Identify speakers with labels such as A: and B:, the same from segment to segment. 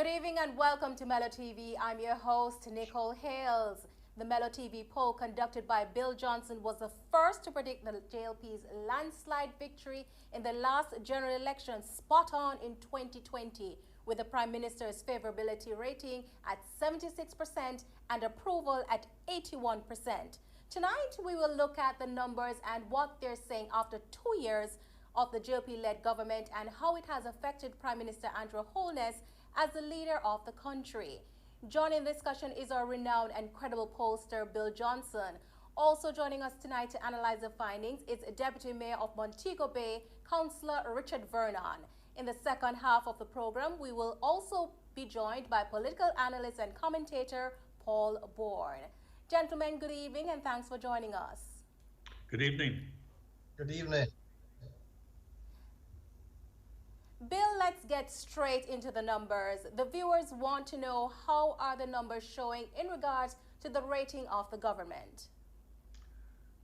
A: Good evening and welcome to Mello TV. I'm your host, Nicole Hayles. The Mello TV poll conducted by Bill Johnson was the first to predict the JLP's landslide victory in the last general election, spot on in 2020, with the Prime Minister's favorability rating at 76% and approval at 81%. Tonight, we will look at the numbers and what they're saying after 2 years of the JLP-led government and how it has affected Prime Minister Andrew Holness as the leader of the country. Joining the discussion is our renowned and credible pollster, Bill Johnson. Also joining us tonight to analyze the findings is Deputy Mayor of Montego Bay, Councillor Richard Vernon. In the second half of the program, we will also be joined by political analyst and commentator Paul Bourne. Gentlemen, good evening and thanks for joining us.
B: Good evening.
C: Good evening.
A: Bill, let's get straight into the numbers. The viewers want to know how are the numbers showing in regards to the rating of the government.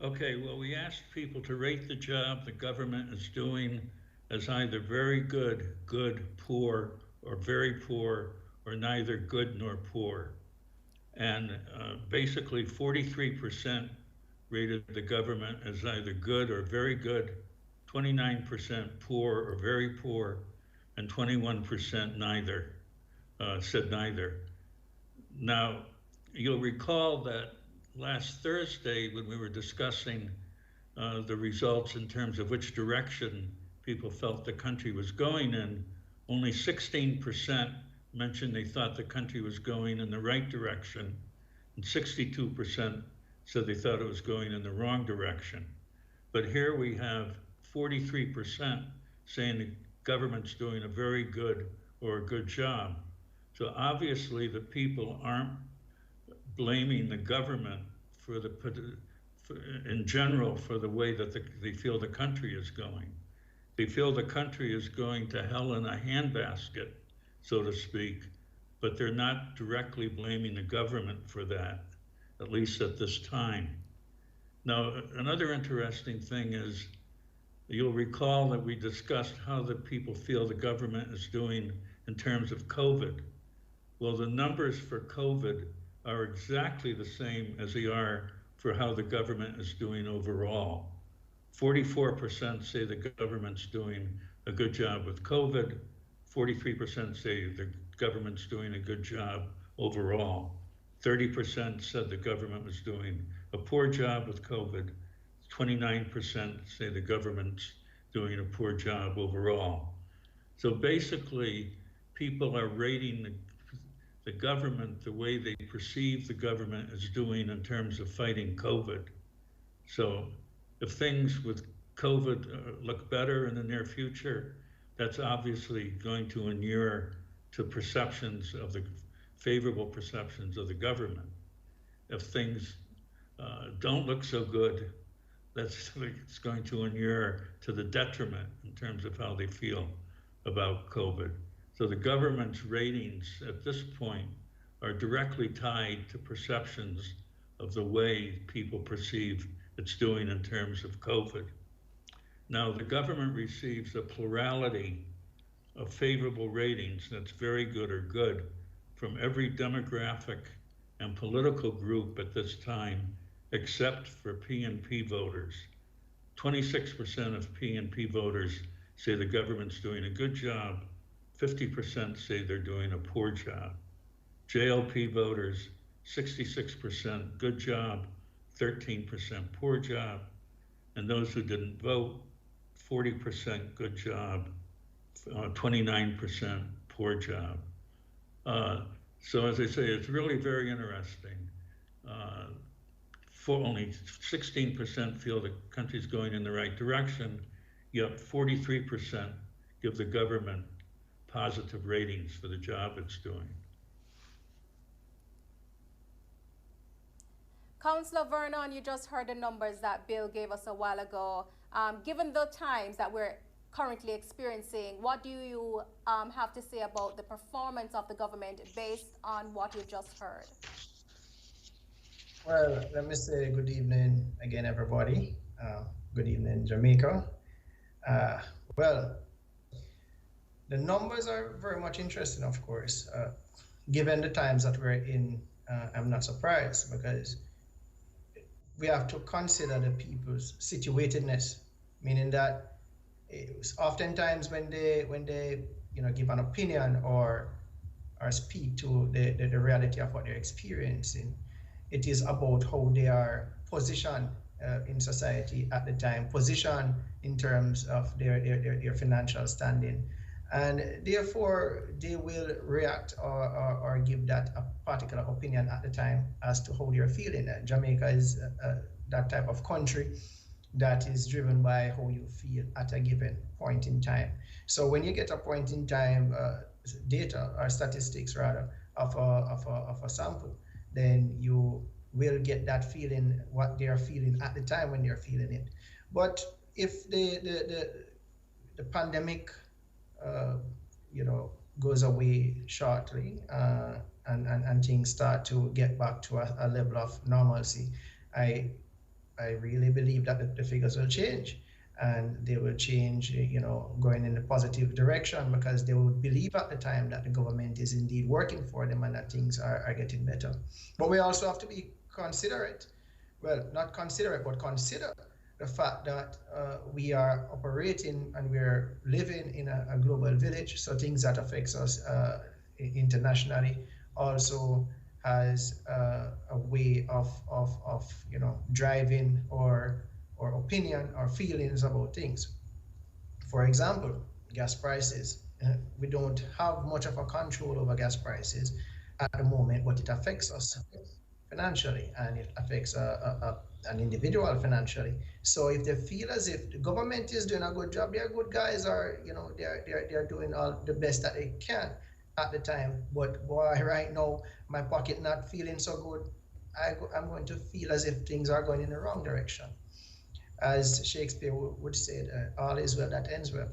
B: Okay, well, we asked people to rate the job the government is doing as either very good, good, poor, or very poor, or neither good nor poor. And basically 43% rated the government as either good or very good, 29% poor or very poor, and 21% neither, said neither. Now, you'll recall that last Thursday when we were discussing the results in terms of which direction people felt the country was going in, only 16% mentioned they thought the country was going in the right direction, and 62% said they thought it was going in the wrong direction. But here we have 43% saying the government's doing a very good or a good job. So obviously the people aren't blaming the government in general for the way that they feel the country is going. They feel the country is going to hell in a handbasket, so to speak, but they're not directly blaming the government for that, at least at this time. Now, another interesting thing is, you'll recall that we discussed how the people feel the government is doing in terms of COVID. Well, the numbers for COVID are exactly the same as they are for how the government is doing overall. 44% say the government's doing a good job with COVID. 43% say the government's doing a good job overall. 30% said the government was doing a poor job with COVID. 29% say the government's doing a poor job overall. So basically, people are rating the government the way they perceive the government is doing in terms of fighting COVID. So if things with COVID look better in the near future, that's obviously going to inure to perceptions of the favorable perceptions of the government. If things don't look so good, it's going to inure to the detriment in terms of how they feel about COVID. So the government's ratings at this point are directly tied to perceptions of the way people perceive it's doing in terms of COVID. Now, the government receives a plurality of favorable ratings that's very good or good from every demographic and political group at this time, except for PNP voters. 26% of PNP voters say the government's doing a good job. 50% say they're doing a poor job. JLP voters, 66% good job, 13% poor job. And those who didn't vote, 40% good job, 29% poor job. So as I say, it's really very interesting. Only 16% feel the country's going in the right direction, yet 43% give the government positive ratings for the job it's doing.
A: Councillor Vernon, you just heard the numbers that Bill gave us a while ago. Given the times that we're currently experiencing, what do you have to say about the performance of the government based on what you just heard?
C: Well, let me say good evening again, everybody. Good evening, Jamaica. Well, The numbers are very much interesting, of course. Given the times that we're in, I'm not surprised because we have to consider the people's situatedness, meaning that oftentimes when they give an opinion or speak to the reality of what they're experiencing, it is about how they are positioned in society at the time, positioned in terms of their financial standing, and therefore they will react or give that a particular opinion at the time as to how they're feeling. Jamaica is that type of country that is driven by how you feel at a given point in time. So when you get a point in time data or statistics rather of a sample, then you will get that feeling, what they're feeling at the time when they're feeling it. But if the pandemic goes away shortly and things start to get back to a level of normalcy, I really believe that the figures will change, and they will change, going in a positive direction, because they will believe at the time that the government is indeed working for them and that things are getting better. But we also have to be considerate. Well, not considerate, but consider the fact that we are operating and we're living in a global village. So things that affects us internationally also has a way of driving or opinion or feelings about things. For example, gas prices. We don't have much of a control over gas prices at the moment, but it affects us financially, and it affects an individual financially. So if they feel as if the government is doing a good job, they're good guys, or they're doing all the best that they can at the time, but boy, right now my pocket not feeling so good, I'm going to feel as if things are going in the wrong direction. As Shakespeare would say, all is well that ends well.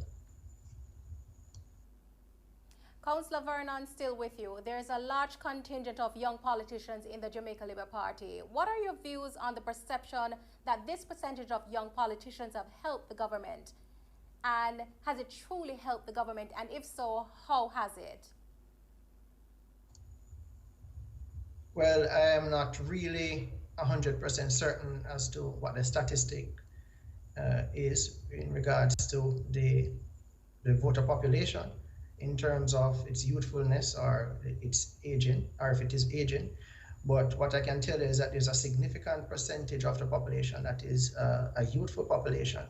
A: Councillor Vernon, still with you. There's a large contingent of young politicians in the Jamaica Labour Party. What are your views on the perception that this percentage of young politicians have helped the government? And has it truly helped the government? And if so, how has it?
C: Well, I am not really 100% certain as to what the statistic is in regards to the voter population in terms of its youthfulness or its aging, or if it is aging. But what I can tell you is that there's a significant percentage of the population that is a youthful population.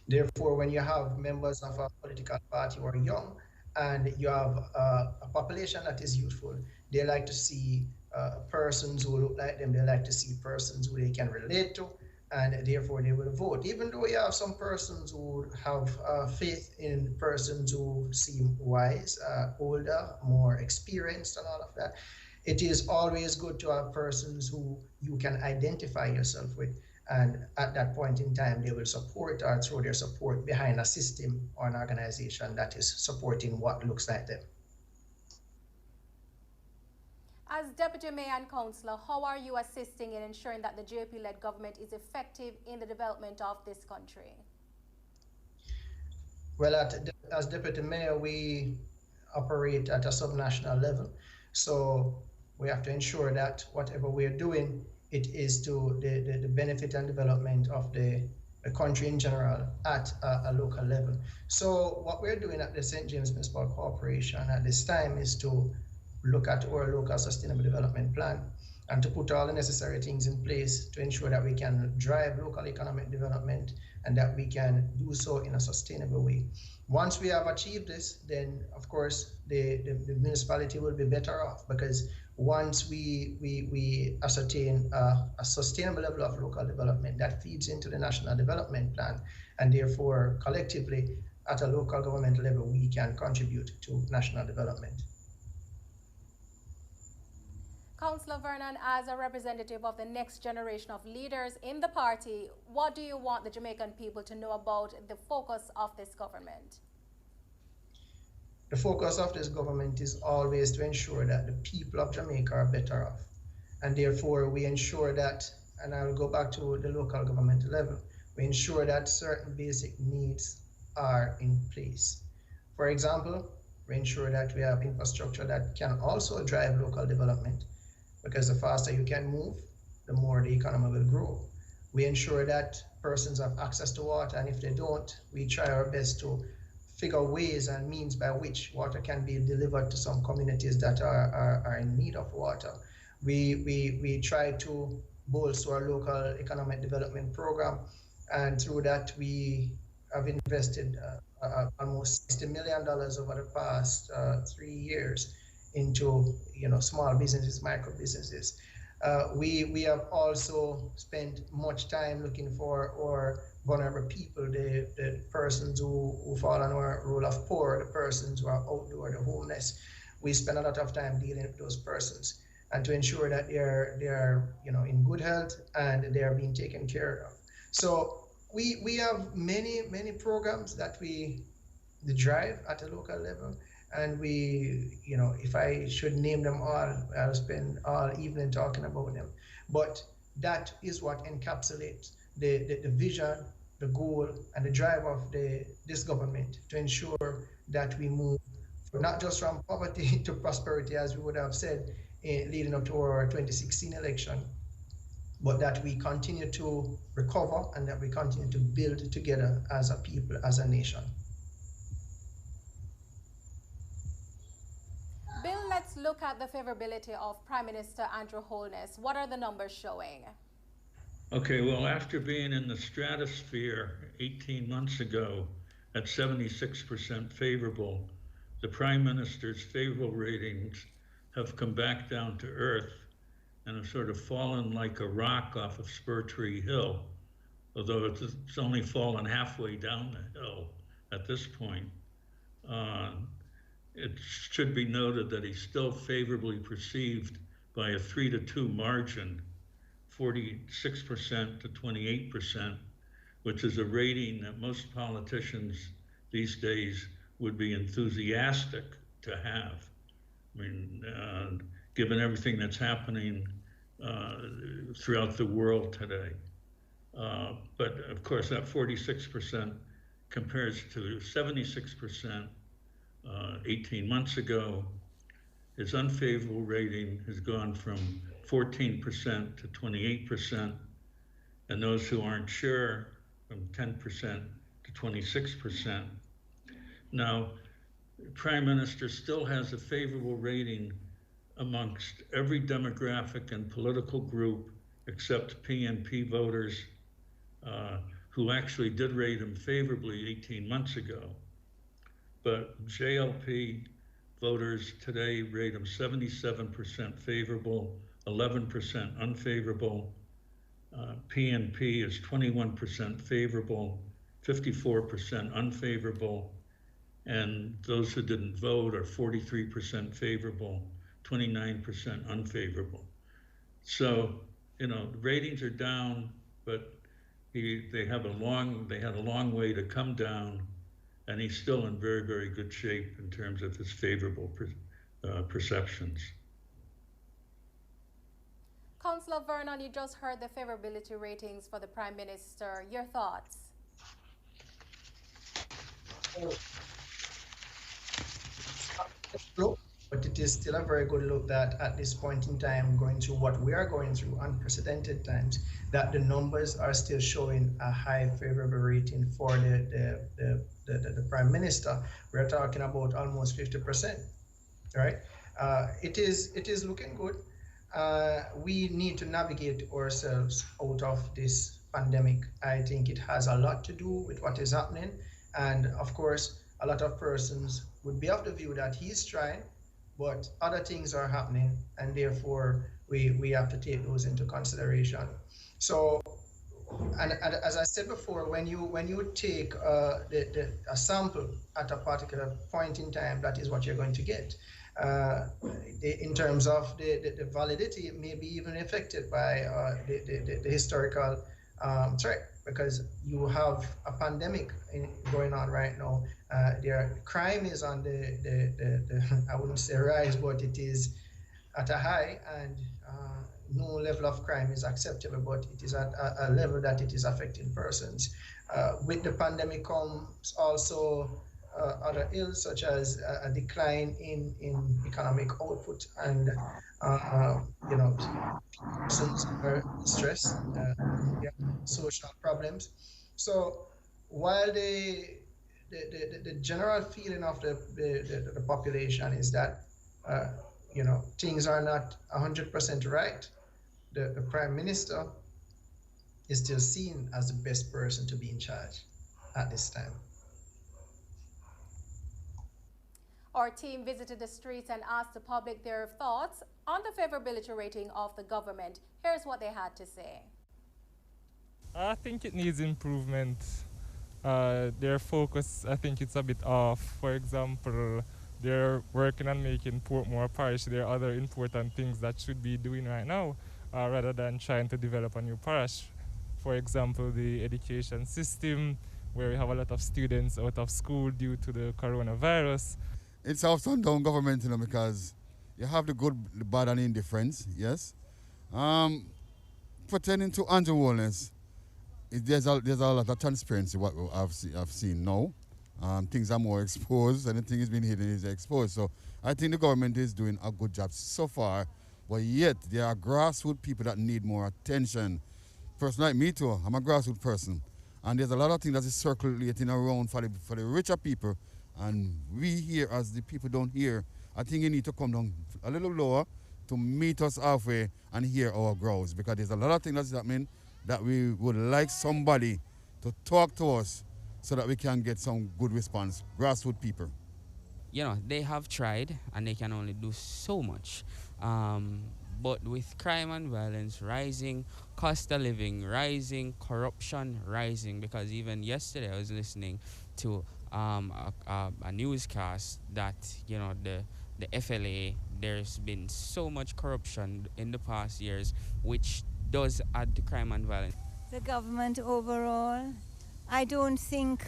C: Therefore, when you have members of a political party who are young and you have a population that is youthful, they like to see persons who look like them, they like to see persons who they can relate to, and therefore they will vote. Even though you have some persons who have faith in persons who seem wise, older, more experienced and all of that, it is always good to have persons who you can identify yourself with. And at that point in time, they will support or throw their support behind a system or an organization that is supporting what looks like them.
A: As Deputy Mayor and Councillor, how are you assisting in ensuring that the JP-led government is effective in the development of this country?
C: Well, as Deputy Mayor, we operate at a subnational level. So we have to ensure that whatever we're doing, it is to the benefit and development of the country in general at a local level. So what we're doing at the St. James Municipal Corporation at this time is to look at our local sustainable development plan and to put all the necessary things in place to ensure that we can drive local economic development and that we can do so in a sustainable way. Once we have achieved this, then of course the municipality will be better off, because once we ascertain a sustainable level of local development, that feeds into the national development plan, and therefore collectively at a local government level we can contribute to national development.
A: Councillor Vernon, as a representative of the next generation of leaders in the party, what do you want the Jamaican people to know about the focus of this government?
C: The focus of this government is always to ensure that the people of Jamaica are better off. And therefore we ensure that, and I'll go back to the local government level, we ensure that certain basic needs are in place. For example, We ensure that we have infrastructure that can also drive local development, because the faster you can move, the more the economy will grow. We ensure that persons have access to water, and if they don't, we try our best to figure ways and means by which water can be delivered to some communities that are in need of water. We try to bolster our local economic development program, and through that we have invested almost $60 million over the past 3 years into small businesses, micro businesses. We have also spent much time looking for our vulnerable people, the persons who fall on our role of poor, the persons who are outdoor, the homeless. We spend a lot of time dealing with those persons, and to ensure that they are in good health and they are being taken care of. So we have many programs that we drive at a local level, and we, if I should name them all, I'll spend all evening talking about them. But that is what encapsulates the vision, the goal, and the drive of this government, to ensure that we move not just from poverty to prosperity, as we would have said leading up to our 2016 election, but that we continue to recover and that we continue to build together as a people, as a nation.
A: Bill, let's look at the favorability of Prime Minister Andrew Holness. What are the numbers showing?
B: Okay, well, after being in the stratosphere 18 months ago at 76% favorable, the Prime Minister's favorable ratings have come back down to earth and have sort of fallen like a rock off of Spur Tree Hill, although it's only fallen halfway down the hill at this point. It should be noted that he's still favorably perceived by a 3-2 margin, 46% to 28%, which is a rating that most politicians these days would be enthusiastic to have. I mean, given everything that's happening throughout the world today. But of course, that 46% compares to 76% 18 months ago. His unfavorable rating has gone from 14% to 28%, and those who aren't sure from 10% to 26%. Now, Prime Minister still has a favorable rating amongst every demographic and political group except PNP voters, who actually did rate him favorably 18 months ago. But JLP voters today rate him 77% favorable, 11% unfavorable. PNP is 21% favorable, 54% unfavorable. And those who didn't vote are 43% favorable, 29% unfavorable. So, the ratings are down, but they had a long way to come down, and he's still in very, very good shape in terms of his favorable perceptions.
A: Councillor Vernon, you just heard the favorability ratings for the Prime Minister. Your thoughts?
C: But it is still a very good look that at this point in time, going through what we are going through, unprecedented times, that the numbers are still showing a high favorable rating for the Prime Minister. We're talking about almost 50%, right? It is looking good. We need to navigate ourselves out of this pandemic. I think it has a lot to do with what is happening. And of course, a lot of persons would be of the view that he's trying, but other things are happening, and therefore we have to take those into consideration. So, and as I said before, when you take a sample at a particular point in time, that is what you're going to get. In terms of the validity, it may be even affected by the historical threat, because you have a pandemic going on right now. Crime is on the I wouldn't say rise, but it is at a high, and no level of crime is acceptable, but it is at a level that it is affecting persons. With the pandemic comes also other ills such as a decline in economic output and persons are stressed, yeah, social problems. So while the general feeling of the population is that things are not 100% right, the Prime Minister is still seen as the best person to be in charge at this time.
A: Our team visited the streets and asked the public their thoughts on the favorability rating of the government. Here's what they had to say.
D: I think it needs improvement. Their focus, I think it's a bit off. For example, they're working on making Portmore Parish. There are other important things that should be doing right now, rather than trying to develop a new parish. For example, the education system, where we have a lot of students out of school due to the coronavirus.
E: It's ups and down government, because you have the good, the bad, and indifference, yes. Pertaining to Andrew Holness, there's a lot of transparency what I've seen now. Things are more exposed, and anything is being hidden is exposed. So I think the government is doing a good job so far, but yet there are grassroots people that need more attention. Person like me too, I'm a grassroots person, and there's a lot of things that is circulating around for the richer people, and we here as the people down here, I think you need to come down a little lower to meet us halfway and hear our growls, because there's a lot of things that's happening that we would like somebody to talk to us so that we can get some good response, grassroots people.
F: They have tried and they can only do so much. But with crime and violence rising, cost of living rising, corruption rising, because even yesterday I was listening to a newscast that, the FLA, there's been so much corruption in the past years, which does add to crime and violence.
G: The government overall, I don't think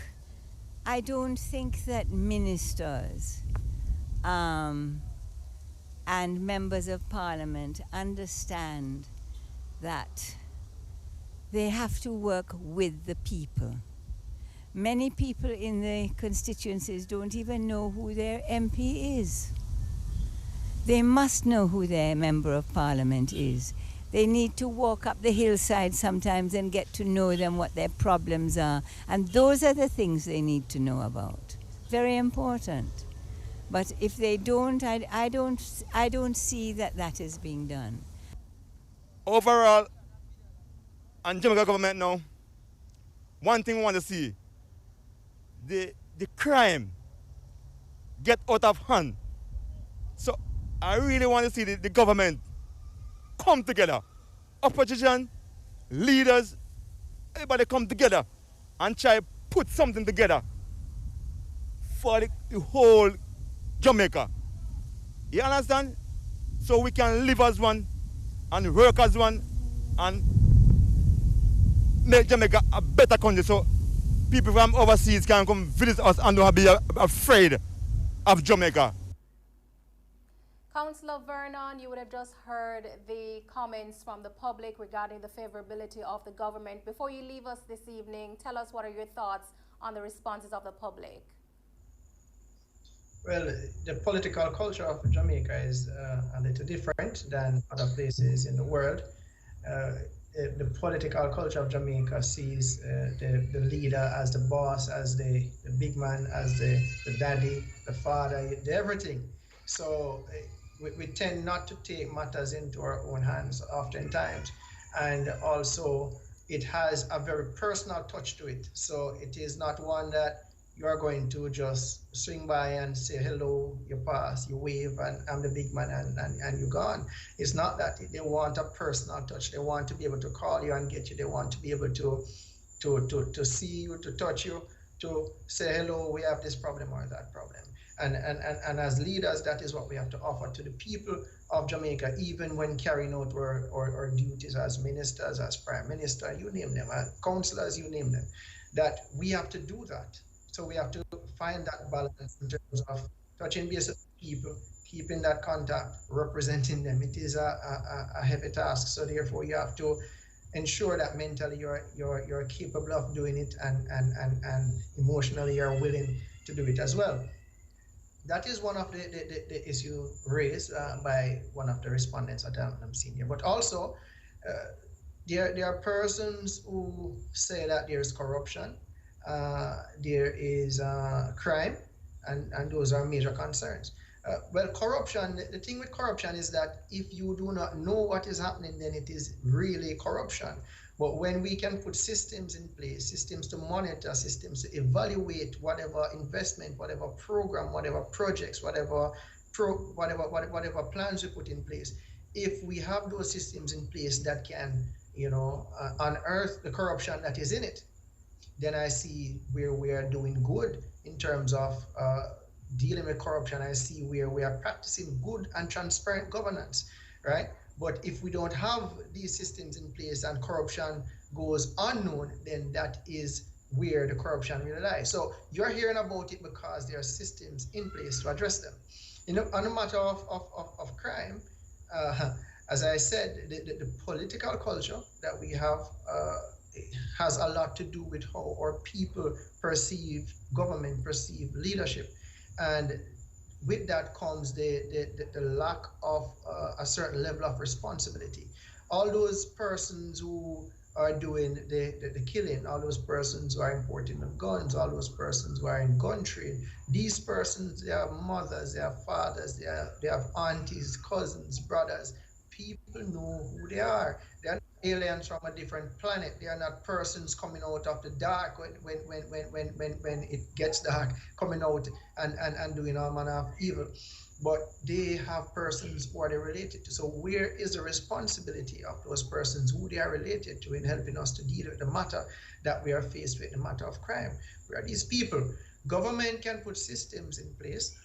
G: that ministers and members of parliament understand that they have to work with the people. Many people in the constituencies don't even know who their MP is. They must know who their member of parliament is. They need to walk up the hillside sometimes and get to know them, what their problems are. And those are the things they need to know about. Very important. But if they don't, I don't see that is being done.
H: Overall, and Jamaican government now, one thing we want to see, the crime get out of hand. So I really want to see the government come together. Opposition, leaders, everybody come together and try to put something together for the whole Jamaica. You understand? So we can live as one and work as one and make Jamaica a better country, so people from overseas can come visit us and don't be afraid of Jamaica.
A: Councillor Vernon, you would have just heard the comments from the public regarding the favorability of the government. Before you leave us this evening, tell us what are your thoughts on the responses of the public?
C: Well, the political culture of Jamaica is a little different than other places in the world. The political culture of Jamaica sees the leader as the boss, as the big man, as the daddy, the father, the everything. So we tend not to take matters into our own hands oftentimes. And also it has a very personal touch to it. So it is not one that you are going to just swing by and say hello, you pass, you wave, and I'm the big man, and you're gone. It's not that. They want a personal touch. They want to be able to call you and get you. They want to be able to see you, to touch you, to say hello, we have this problem or that problem. And as leaders, that is what we have to offer to the people of Jamaica, even when carrying out our duties as ministers, as Prime Minister, you name them, councillors, you name them, that we have to do that. So we have to find that balance in terms of touching base with people, keeping that contact, representing them. It is a heavy task. So therefore, you have to ensure that mentally you're capable of doing it, and emotionally you're willing to do it as well. That is one of the issue raised by one of the respondents that I'm seeing here. But also, there are persons who say that there's corruption, there is crime, and those are major concerns. Well, corruption, the thing with corruption is that if you do not know what is happening, then it is really corruption. But when we can put systems in place, systems to monitor, systems to evaluate whatever investment, whatever program, whatever projects, whatever plans we put in place, if we have those systems in place that can, unearth the corruption that is in it, then I see where we are doing good in terms of dealing with corruption. I see where we are practicing good and transparent governance, right? But if we don't have these systems in place and corruption goes unknown, then that is where the corruption really lies. So you're hearing about it because there are systems in place to address them. On the matter of crime, as I said, the political culture that we have has a lot to do with how our people perceive government, perceive leadership. And with that comes the lack of a certain level of responsibility. All those persons who are doing the killing, all those persons who are importing the guns, all those persons who are in gun trade, these persons, they have mothers, they have fathers, they have aunties, cousins, brothers. People know who they are. They are not aliens from a different planet. They are not persons coming out of the dark when it gets dark, coming out and doing all manner of evil. But they have persons who are they related to. So where is the responsibility of those persons who they are related to in helping us to deal with the matter that we are faced with, the matter of crime? Where are these people? Government can put systems in place,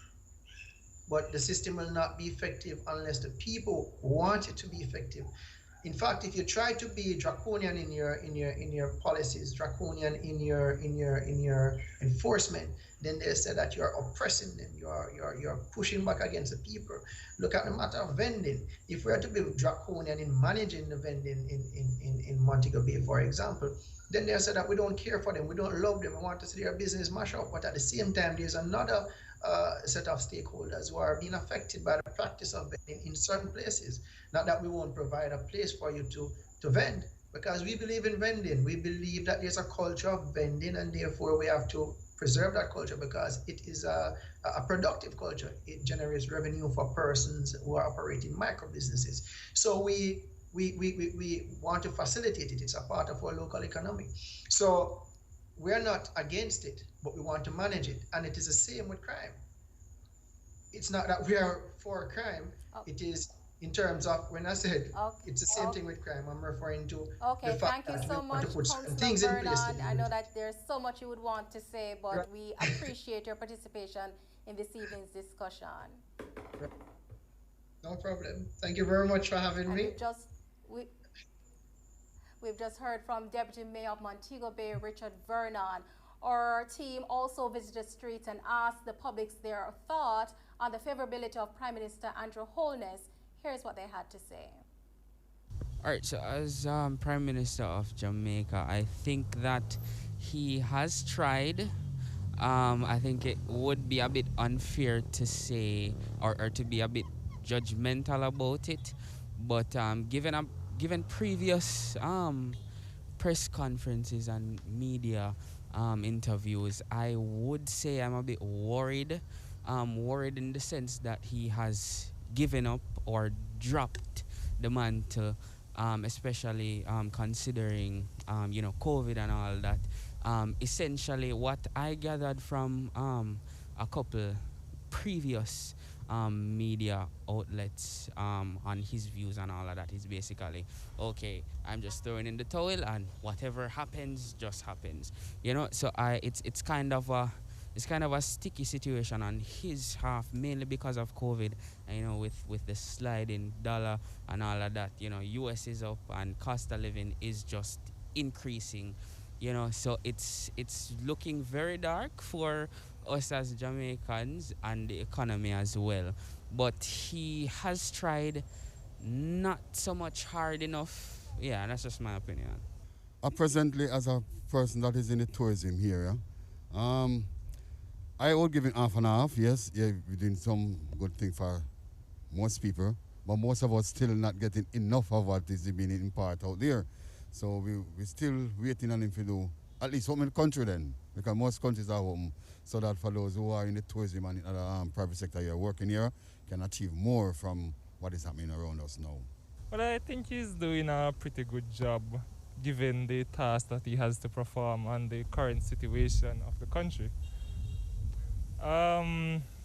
C: but the system will not be effective unless the people want it to be effective. In fact, if you try to be draconian in your policies, draconian in your enforcement, then they say that you're oppressing them, you're pushing back against the people. Look at the matter of vending. If we are to be draconian in managing the vending in Montego Bay, for example, then they say that we don't care for them, we don't love them, we want to see their business mash up. But at the same time, there's another set of stakeholders who are being affected by the practice of vending in certain places. Not that we won't provide a place for you to vend, because we believe in vending. We believe that there's a culture of vending, and therefore we have to preserve that culture because it is a productive culture. It generates revenue for persons who are operating micro businesses. So we want to facilitate it. It's a part of our local economy. So we're not against it, but we want to manage it. And it is the same with crime. It's not that we are for crime. It is in terms of, when I said it's the same thing with crime, I'm referring to the fact that we want to put certain things in place.
A: I know that there's so much you would want to say, but we appreciate your participation in this evening's discussion.
C: No problem. Thank you very much for having me.
A: We've just heard from Deputy Mayor of Montego Bay, Richard Vernon. Our team also visited the streets and asked the public their thought on the favorability of Prime Minister Andrew Holness. Here's what they had to say.
F: All right, so as Prime Minister of Jamaica, I think that he has tried. I think it would be a bit unfair to say or to be a bit judgmental about it. But given previous press conferences and media interviews, I would say I'm a bit worried. Worried in the sense that he has given up or dropped the mantle, especially considering COVID and all that. Essentially, what I gathered from a couple previous media outlets on his views and all of that is basically, okay, I'm just throwing in the towel and whatever happens just happens, so it's kind of a sticky situation on his half, mainly because of COVID, with the sliding dollar and all of that. US is up and cost of living is just increasing, so it's looking very dark for us as Jamaicans and the economy as well. But he has tried not so much hard enough. Yeah, that's just my opinion.
E: Presently, as a person that is in the tourism here, I would give it half and half, yes. Yeah, we're doing some good thing for most people, but most of us still not getting enough of what is being imparted out there. So we still waiting on him to do at least open the country then, because most countries are open, so that for those who are in the tourism and in other private sector here working here can achieve more from what is happening around us now.
D: Well, I think he's doing a pretty good job given the task that he has to perform and the current situation of the country.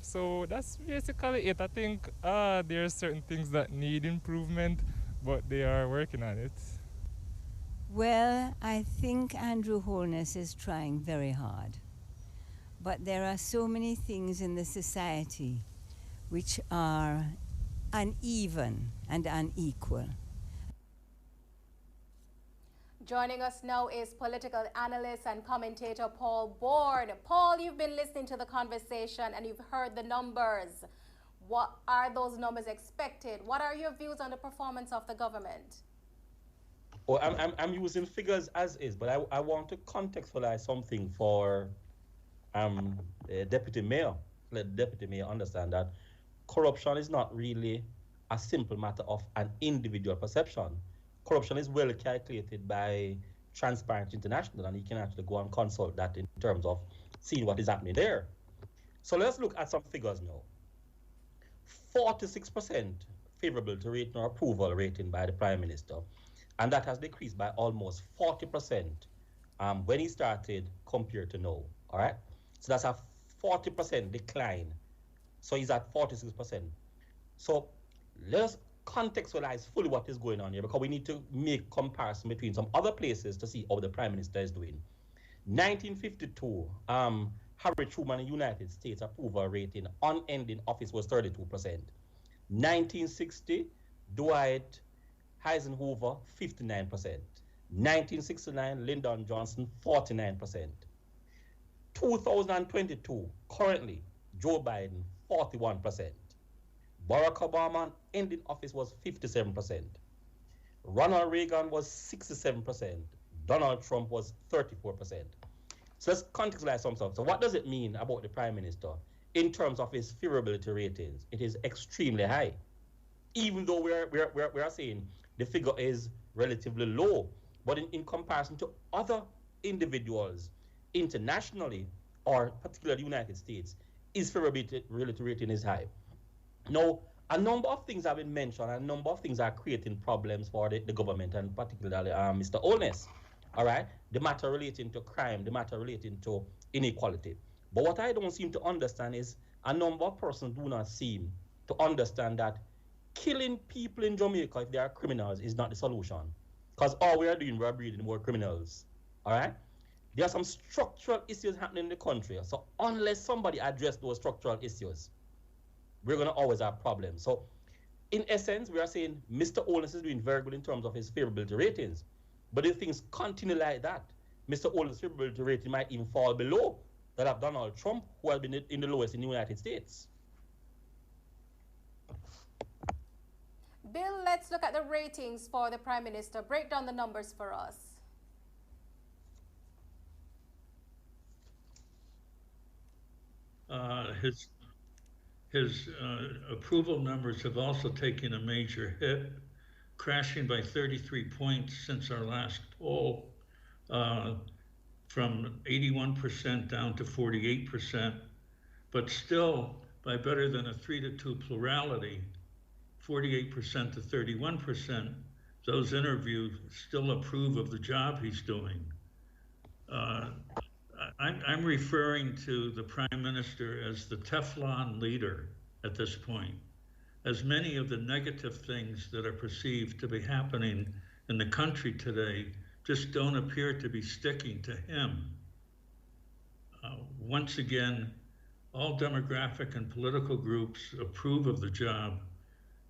D: So that's basically it. I think there are certain things that need improvement, but they are working on it.
G: Well, I think Andrew Holness is trying very hard. But there are so many things in the society which are uneven and unequal.
A: Joining us now is political analyst and commentator Paul Bourne. Paul, you've been listening to the conversation and you've heard the numbers. What are those numbers expected? What are your views on the performance of the government?
I: Oh, I'm using figures as is, but I want to contextualize something for Deputy Mayor. Let Deputy Mayor understand that corruption is not really a simple matter of an individual perception. Corruption is well calculated by Transparency International, and you can actually go and consult that in terms of seeing what is happening there. So let's look at some figures now. 46% favorability rating or approval rating by the Prime Minister, and that has decreased by almost 40% when he started compared to now, all right? So that's a 40% decline. So he's at 46%. So let's contextualize fully what is going on here, because we need to make comparison between some other places to see how the Prime Minister is doing. 1952, Harry Truman in the United States approval rating on ending office was 32%. 1960, Dwight Eisenhower, 59%. 1969, Lyndon Johnson, 49%. 2022, currently, Joe Biden, 41%. Barack Obama ending office was 57%. Ronald Reagan was 67%. Donald Trump was 34%. So let's contextualize some stuff. So what does it mean about the Prime Minister in terms of his favorability ratings? It is extremely high. Even though we are saying the figure is relatively low, but in comparison to other individuals internationally, or particularly the United States, his favorability rating is high. Now, a number of things have been mentioned, a number of things are creating problems for the government, and particularly Mr. Holness. All right, the matter relating to crime, the matter relating to inequality. But what I don't seem to understand is a number of persons do not seem to understand that killing people in Jamaica, if they are criminals, is not the solution. Because all we are doing, we are breeding more criminals. All right? There are some structural issues happening in the country. So unless somebody addresses those structural issues, we're going to always have problems. So in essence, we are saying Mr. Holness is doing very good in terms of his favorability ratings. But if things continue like that, Mr. Holness' favorability rating might even fall below that of Donald Trump, who has been in the lowest in the United States.
A: Bill, let's look at the ratings for the Prime Minister. Break down the numbers for us.
B: His approval numbers have also taken a major hit, crashing by 33 points since our last poll, from 81% down to 48%, but still by better than a 3-2 plurality, 48% to 31%, those interviewed still approve of the job he's doing. I'm referring to the Prime Minister as the Teflon leader at this point, as many of the negative things that are perceived to be happening in the country today just don't appear to be sticking to him. Once again, all demographic and political groups approve of the job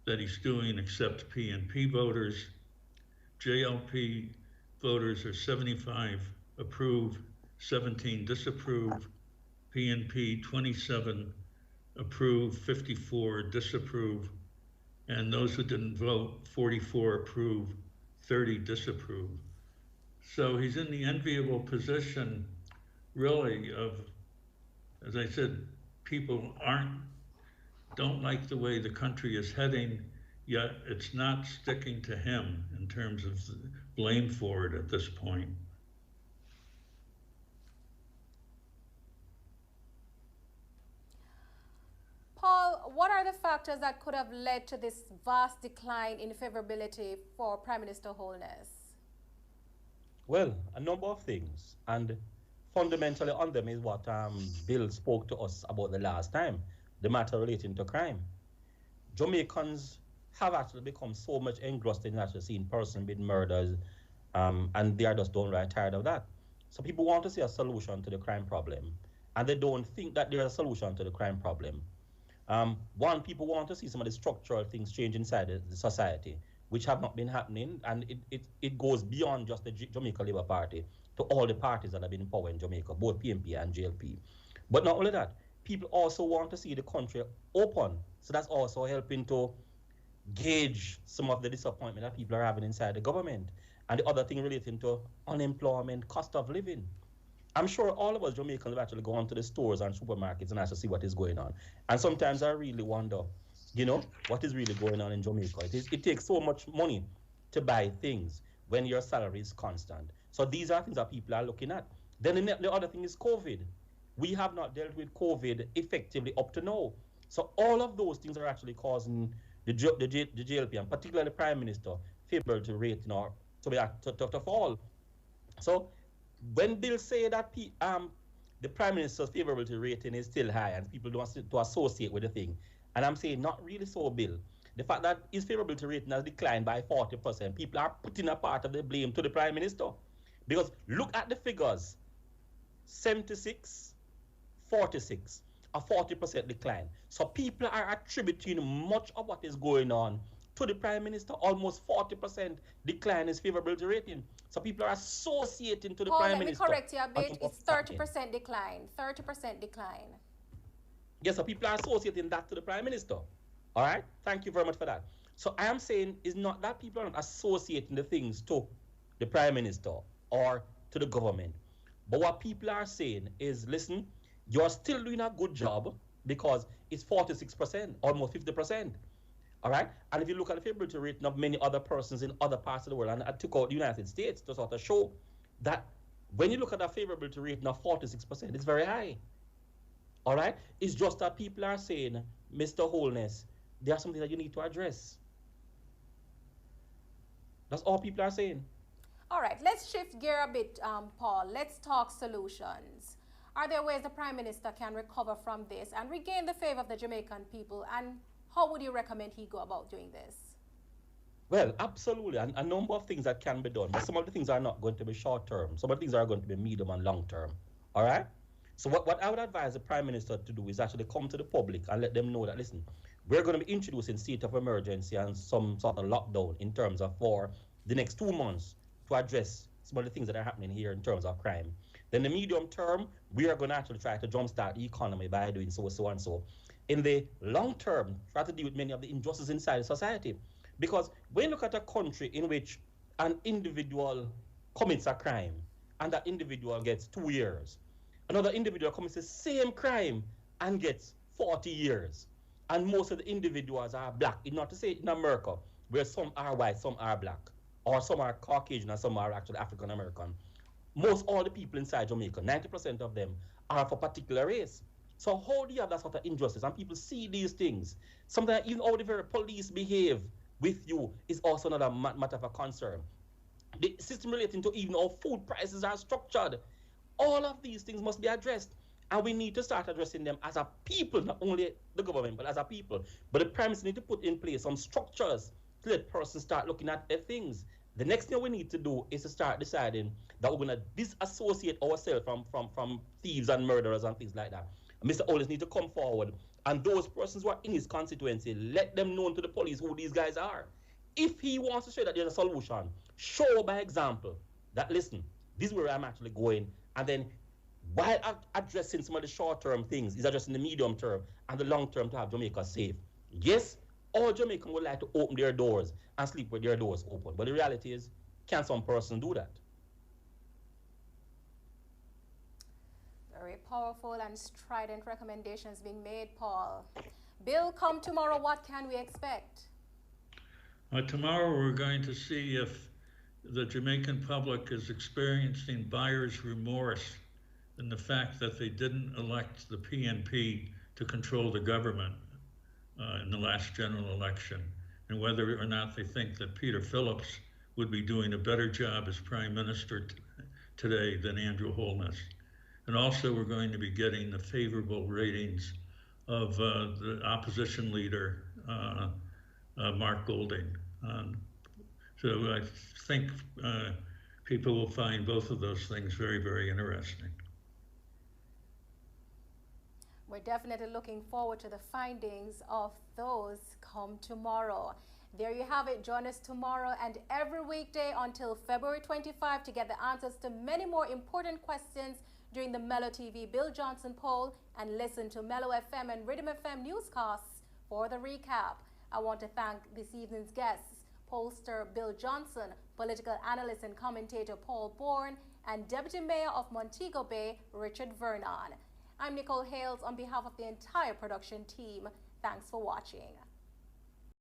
B: that he's doing, except PNP voters. JLP voters are 75 approve, 17 disapprove. PNP 27 approve, 54 disapprove. And those who didn't vote, 44 approve, 30 disapprove. So he's in the enviable position, really, of as I said, people don't like the way the country is heading, yet it's not sticking to him in terms of the blame for it at this point.
A: Paul, what are the factors that could have led to this vast decline in favorability for Prime Minister Holness?
I: Well, a number of things, and fundamentally on them is what Bill spoke to us about the last time, the matter relating to crime. Jamaicans have actually become so much engrossed in actually seeing persons being murdered, and they are just downright tired of that. So people want to see a solution to the crime problem, and they don't think that there's a solution to the crime problem. One, people want to see some of the structural things change inside the society, which have not been happening, and it goes beyond just the Jamaica Labour Party to all the parties that have been in power in Jamaica, both PMP and JLP. But not only that, people also want to see the country open, so that's also helping to gauge some of the disappointment that people are having inside the government. And the other thing relating to unemployment, cost of living. I'm sure all of us Jamaicans have actually gone to the stores and supermarkets and actually see what is going on. And sometimes I really wonder, what is really going on in Jamaica. It takes so much money to buy things when your salary is constant. So these are things that people are looking at. Then the other thing is COVID. We have not dealt with COVID effectively up to now. So all of those things are actually causing the JLP, and particularly the Prime Minister, favorability rate to fall. So when Bill say that the Prime Minister's favorability rating is still high and people don't want to associate with the thing, and I'm saying not really so, Bill. The fact that his favorability rating has declined by 40%, people are putting a part of the blame to the Prime Minister. Because look at the figures, 76, 46, a 40% decline. So people are attributing much of what is going on to the Prime Minister, almost 40% decline in his favorability rating. So people are associating to the Prime Minister.
A: Paul, let me correct you a bit. It's 30% decline. 30% decline.
I: Yes, so people are associating that to the Prime Minister. All right? Thank you very much for that. So I am saying is not that people are not associating the things to the Prime Minister or to the government. But what people are saying is, listen, you're still doing a good job because it's 46%, almost 50%. All right? And if you look at the favorability rating of many other persons in other parts of the world, and I took out the United States to sort of show that when you look at that favorability rating of 46%, it's very high. All right? It's just that people are saying, Mr. Holness, there's something that you need to address. That's all people are saying.
A: All right, let's shift gear a bit, Paul. Let's talk solutions. Are there ways the Prime Minister can recover from this and regain the favor of the Jamaican people? And how would you recommend he go about doing this?
I: Well, absolutely. A number of things that can be done. But some of the things are not going to be short term. Some of the things are going to be medium and long term. All right? So what I would advise the Prime Minister to do is actually come to the public and let them know that, listen, we're going to be introducing state of emergency and some sort of lockdown in terms of for the next 2 months to address some of the things that are happening here in terms of crime. Then the medium term, we are going to actually try to jumpstart the economy by doing so and so. In the long term, try to deal with many of the injustices inside society. Because when you look at a country in which an individual commits a crime and that individual gets 2 years, another individual commits the same crime and gets 40 years, and most of the individuals are black, not to say in America, where some are white, some are black, or some are Caucasian and some are actually African American. Most all the people inside Jamaica, 90% of them, are of a particular race. So how do you have that sort of injustice? And people see these things. Sometimes even how the very police behave with you is also another matter of a concern. The system relating to even how food prices are structured. All of these things must be addressed. And we need to start addressing them as a people, not only the government, but as a people. But the Prime Minister need to put in place some structures to let persons start looking at their things. The next thing we need to do is to start deciding that we're going to disassociate ourselves from thieves and murderers and things like that. Mr. Holness needs to come forward, and those persons who are in his constituency, let them know to the police who these guys are. If he wants to show that there's a solution, show by example that, listen, this is where I'm actually going, and then while addressing some of the short-term things, he's addressing the medium term and the long term to have Jamaica safe. Yes, all Jamaicans would like to open their doors and sleep with their doors open, but the reality is, can some person do that?
A: Very powerful and strident recommendations being made, Paul. Bill, come tomorrow, what can we expect?
B: Tomorrow we're going to see if the Jamaican public is experiencing buyer's remorse in the fact that they didn't elect the PNP to control the government in the last general election, and whether or not they think that Peter Phillips would be doing a better job as Prime Minister today than Andrew Holness. And also we're going to be getting the favorable ratings of the opposition leader, Mark Golding. So I think people will find both of those things very, very interesting.
A: We're definitely looking forward to the findings of those come tomorrow. There you have it. Join us tomorrow and every weekday until February 25 to get the answers to many more important questions during the Mello TV Bill Johnson poll, and listen to Mello FM and Rhythm FM newscasts for the recap. I want to thank this evening's guests, pollster Bill Johnson, political analyst and commentator Paul Bourne, and Deputy Mayor of Montego Bay, Richard Vernon. I'm Nicole Hayles on behalf of the entire production team. Thanks for watching.